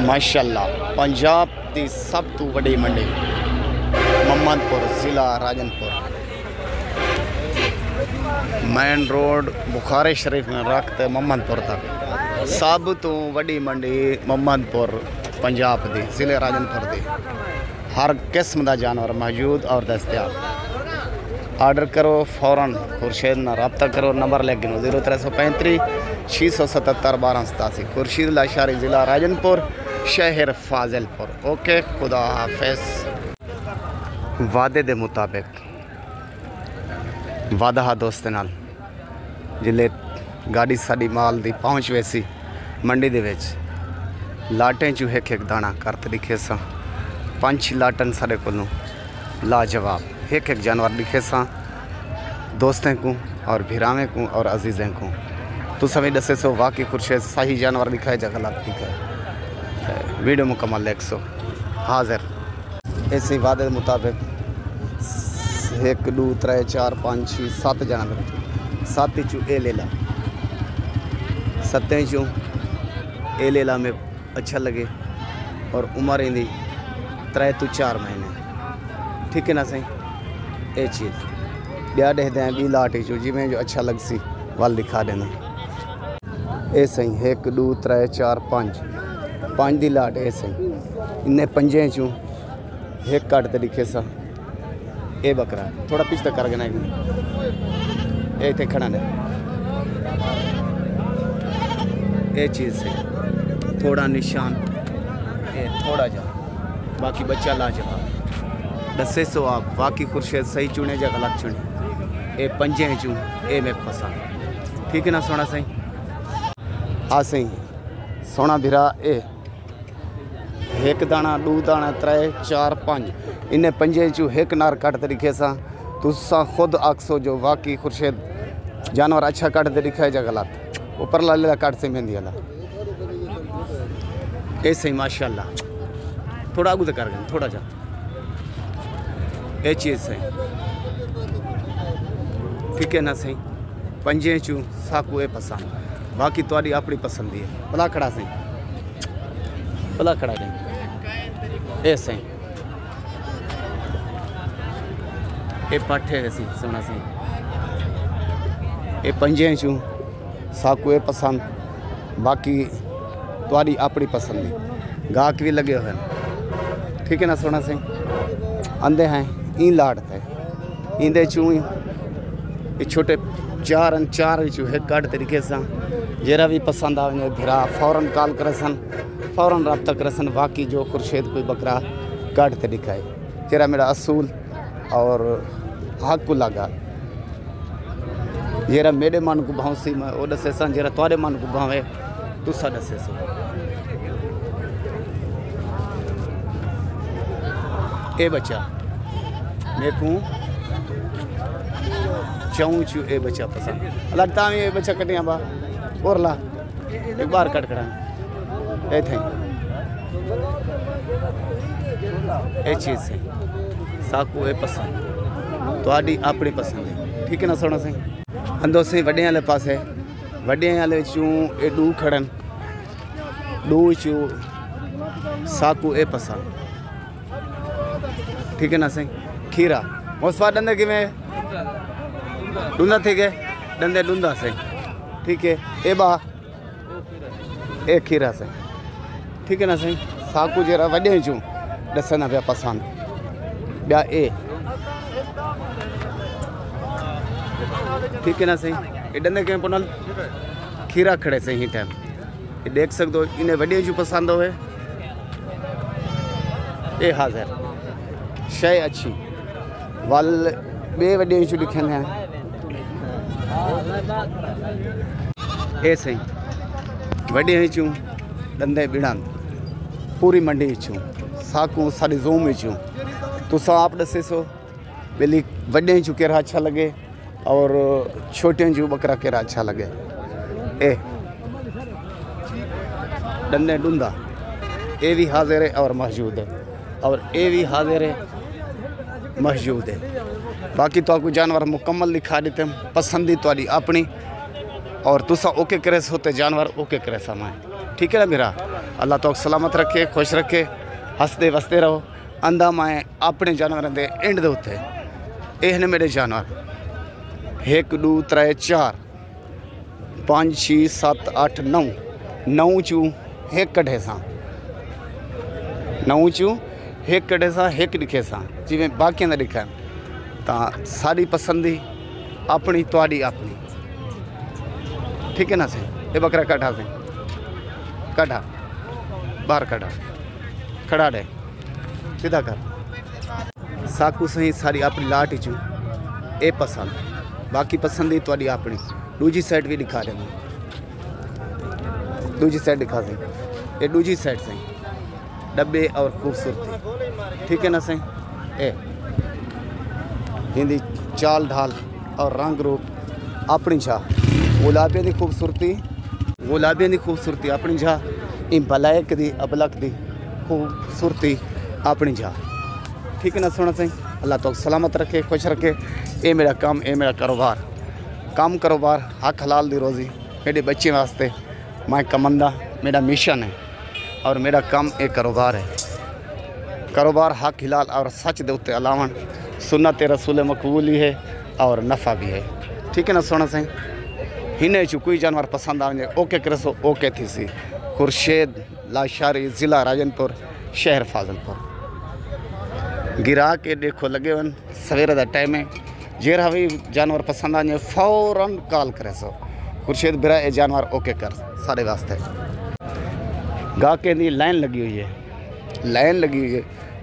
माशाअल्लाह पंजाब की सब तो बड़ी मंडी मोहम्मदपुर जिला राजनपुर मेन रोड बुखारी शरीफ में रखते मोहम्मदपुर तक सब तो बड़ी मंडी मोहम्मदपुर पंजाब की जिले राजनपुर की हर किस्म का जानवर मौजूद और दस्तियाब। आर्डर करो फौरन खुर्शीद ना रब्ता करो। नंबर लिख गिनो 0335 677 1287। खुर्शीद लाशारी ज़िला राजनपुर शहर फाजिलपुर। ओके खुदा हाफिज़। वादे दे मुताबिक वादा हा दोस्त नाल जिले गाड़ी साड़ी माल दी पहुँच वैसी मंडी दे विच लाटें चू एक एक दाना करते दिखे सा 5 लाटन सारे कोलों लाजवाब एक जानवर दिखे सा दोस्तें को और भिरावें को और अजीज़ें को। तो सभी दसे सो वाकई खुर्शीद सही जानवर दिखाए जा गलत दिखाए। वीडियो मुकम्मल 100 हाजिर ऐसे वादे के मुताबिक 1 2 3 4 5 6 7 जानवर 7 चू ए ले ला 7 चू ए ले ला में अच्छा लगे और उम्र इंदी 3 तो 4 महीने। ठीक है ना सही ये चीज़ ब्याह दे दें बी लाट चू जिमें जो अच्छा लग सी वाल दिखा देना। ये सही 1 2 3 4 5 दी लाट ये सही इन्हें 5 चू एक काट दिखे सा ये बकरा थोड़ा पिछता कर गना ये इतने खड़ा ने ये चीज़ से थोड़ा निशान ये थोड़ा जा बाकी बच्चा लाजवाब। दसे सो आप वाकई खुर्शीद सही चुने या गलत चुने ये 5 चू ये मैं पसंद। ठीक है ना सोना सही हाँ सही सोना भिरा ए 1 दाना 2 दाना 3 4 5 इन्हें 5 चू एक नार कट तरीके सा तुसा खुद आखसो जो वाकई खुर्शीद जानवर अच्छा कट दिखाए जा गलत ऊपर ला कट से मेहंदी वाला ये सही माशाअल्लाह थोड़ा आगू तो कर गए थोड़ा जा ये चीज़ सही। ठीक है ना सही 5 चू साकू ये पसंद बाकी थोड़ी अपनी पसंद है। भला खड़ा सही भला खड़ा नहीं ये सही ये पाठे सी सोना सी ये 5 चू साकू ये पसंद बाकी थोड़ी अपनी पसंद है। गाहक भी लगे हुए हैं। ठीक है ना सोना सी आंदे हैं ई लाट थे इंदे चू ये छोटे 4 चू एक काट तरीके से जरा भी पसंद आवे भिरा फौरन कॉल करे सन फौरन रब्ता करे सन। बाकी जो खुर्शीद कोई बकरा काट ते दिखाए जरा मेरा असूल और हक को लगा जरा मेरे मन को भावसी में वो दसे सन जरा तुरे मन को भावे तुसा दसे सो। ए बच्चा मेरे को चाहूँ चू ए बच्चा पसंद लगता है ये बच्चा कटिया बा और ला एक बार कट करा ए थे ये चीज़ से साकू ए पसंद थोड़ी अपनी पसंद है। ठीक है ना सोना सही अंदो से वड्डे वाले पास है वड्डे वाले चू ए 2 खड़न 2 चू साकू ए पसंद। ठीक है ना सही खीरा मोसवा डंदे कि में डूंदा थे गए डंदे डूंदा सही। ठीक है ए बा ए खीरा सही। ठीक है ना सही साकू जरा वड्डे चू दसना पिया पसंद ब्या ए। ठीक है ना सही ये डंदे के पुनल खीरा खड़े सही ही टाइम ये देख सकते हो इन्हें वड्डे चू पसंद हो ये हाजिर शय अच्छी वाल बे वड्डे चू लिखे हैं ये सही वड्डे चू डंदे बिड़ान पूरी मंडी चू साकू सारी जोम चू तुसा आप दसे सो बेली वड्डे चू केरा अच्छा लगे और छोटे चू बकरा केरा अच्छा लगे। ए डंडे डूंदा ये भी हाजिर है और मौजूद है और ये भी हाजिर है मौजूद है। बाकी तो आपको जानवर मुकम्मल दिखा देते हैं पसंदी थोड़ी अपनी और तुसा ओके करे होते जानवर ओके करे समाए। ठीक है ना मेरा। अल्लाह तो सलामत रखे, खुश रखे, हसते वसते रहो। आंदा मैं अपने जानवरों के एंड दे उत्ते ये ने मेरे जानवर 1 2 3 4 5 6 7 8 9 9 चू 1 कढ़े सा 9 चू 1 कढ़े सा 1 दिखे सा जिमें बाकियों का दिखा तो सारी पसंदी अपनी तुहाडी अपनी, ठीक है ना से। ये बकरा कटा से कटा बाहर कटा खड़ा रहे सीधा कर साकू सही सारी अपनी लाट चू ए पसंद, बाकी पसंद ही तुहाडी अपनी। दूजी साइड भी दिखा देना, दूजी साइड दिखा सी, ये दूजी साइड से डब्बे और खूबसूरती, ठीक है ना सही। ए हिंदी चाल ढाल और रंग रूप अपनी छा, गुलाबियों की खूबसूरती, गुलाबियों की खूबसूरती अपनी छा, इन बलैक दी अबलक दी खूबसूरती अपनी छा, ठीक है ना सोना सही। अल्लाह तो सलामत रखे, खुश रखे। ये मेरा काम, ये मेरा कारोबार, काम कारोबार हक हलाल दी रोज़ी मेरे बच्चे वास्ते मैं कमंदा, मेरा मिशन है और मेरा काम एक कारोबार है। कारोबार हक हिलाल और सच दे उत्ते अलावन सुन्नत रसूल मकबूल ही है और नफ़ा भी है, ठीक है ना सोना सही। हिने चू कोई जानवर पसंद आ ओके करे सो ओके थी सी। खुर्शेद लाशारी, ज़िला राजनपुर, शहर फाजलपुर। गिरा के देखो लगे वन सवेरे का टाइम है, जेरा भी जानवर पसंद आ फौरन कॉल करे सो खुर्शेद बिरा ये जानवर ओके कर सारे वास्ते। गाहकें दी लाइन लगी हुई है, लाइन लगी हुई है,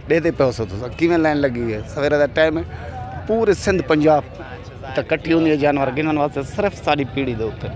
देते पे सो तो किमें लाइन लगी हुई है। सवेरे का टाइम है, पूरे सिंध पंजाब तक कट्टी होंगी जानवर गिनने वास्ते सिर्फ साड़ी पीढ़ी दे उत्ते।